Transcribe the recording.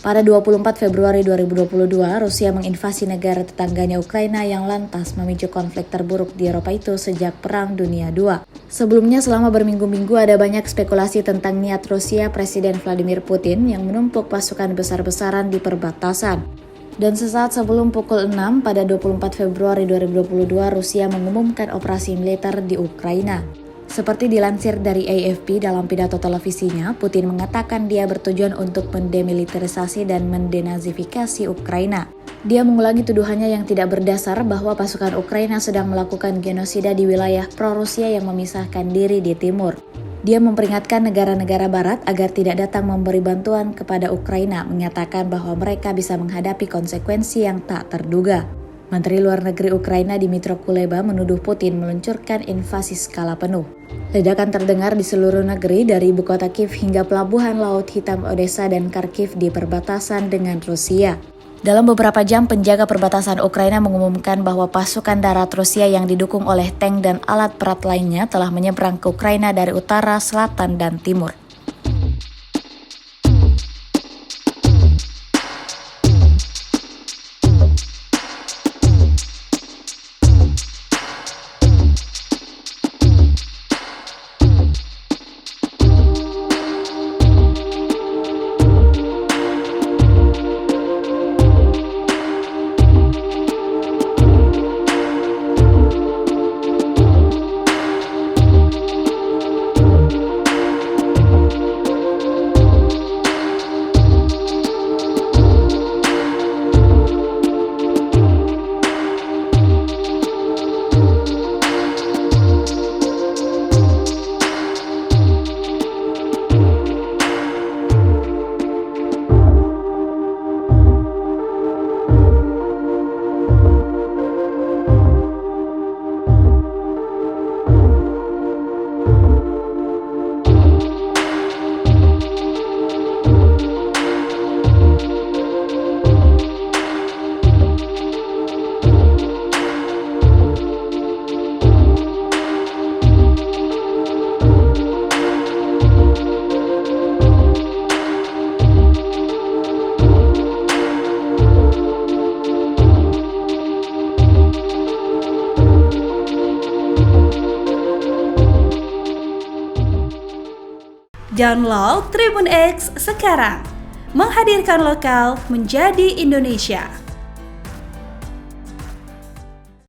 Pada 24 Februari 2022, Rusia menginvasi negara tetangganya Ukraina yang lantas memicu konflik terburuk di Eropa itu sejak Perang Dunia II. Sebelumnya, selama berminggu-minggu ada banyak spekulasi tentang niat Rusia Presiden Vladimir Putin yang menumpuk pasukan besar-besaran di perbatasan. Dan sesaat sebelum pukul 6 pada 24 Februari 2022, Rusia mengumumkan operasi militer di Ukraina. Seperti dilansir dari AFP dalam pidato televisinya, Putin mengatakan dia bertujuan untuk mendemilitarisasi dan mendenazifikasi Ukraina. Dia mengulangi tuduhannya yang tidak berdasar bahwa pasukan Ukraina sedang melakukan genosida di wilayah pro-Rusia yang memisahkan diri di timur. Dia memperingatkan negara-negara barat agar tidak datang memberi bantuan kepada Ukraina, menyatakan bahwa mereka bisa menghadapi konsekuensi yang tak terduga. Menteri Luar Negeri Ukraina Dmytro Kuleba menuduh Putin meluncurkan invasi skala penuh. Ledakan terdengar di seluruh negeri dari ibu kota Kiev hingga pelabuhan Laut Hitam Odessa dan Kharkiv di perbatasan dengan Rusia. Dalam beberapa jam, penjaga perbatasan Ukraina mengumumkan bahwa pasukan darat Rusia yang didukung oleh tank dan alat berat lainnya telah menyeberang ke Ukraina dari utara, selatan, dan timur. Download Tribun X sekarang, menghadirkan lokal menjadi Indonesia.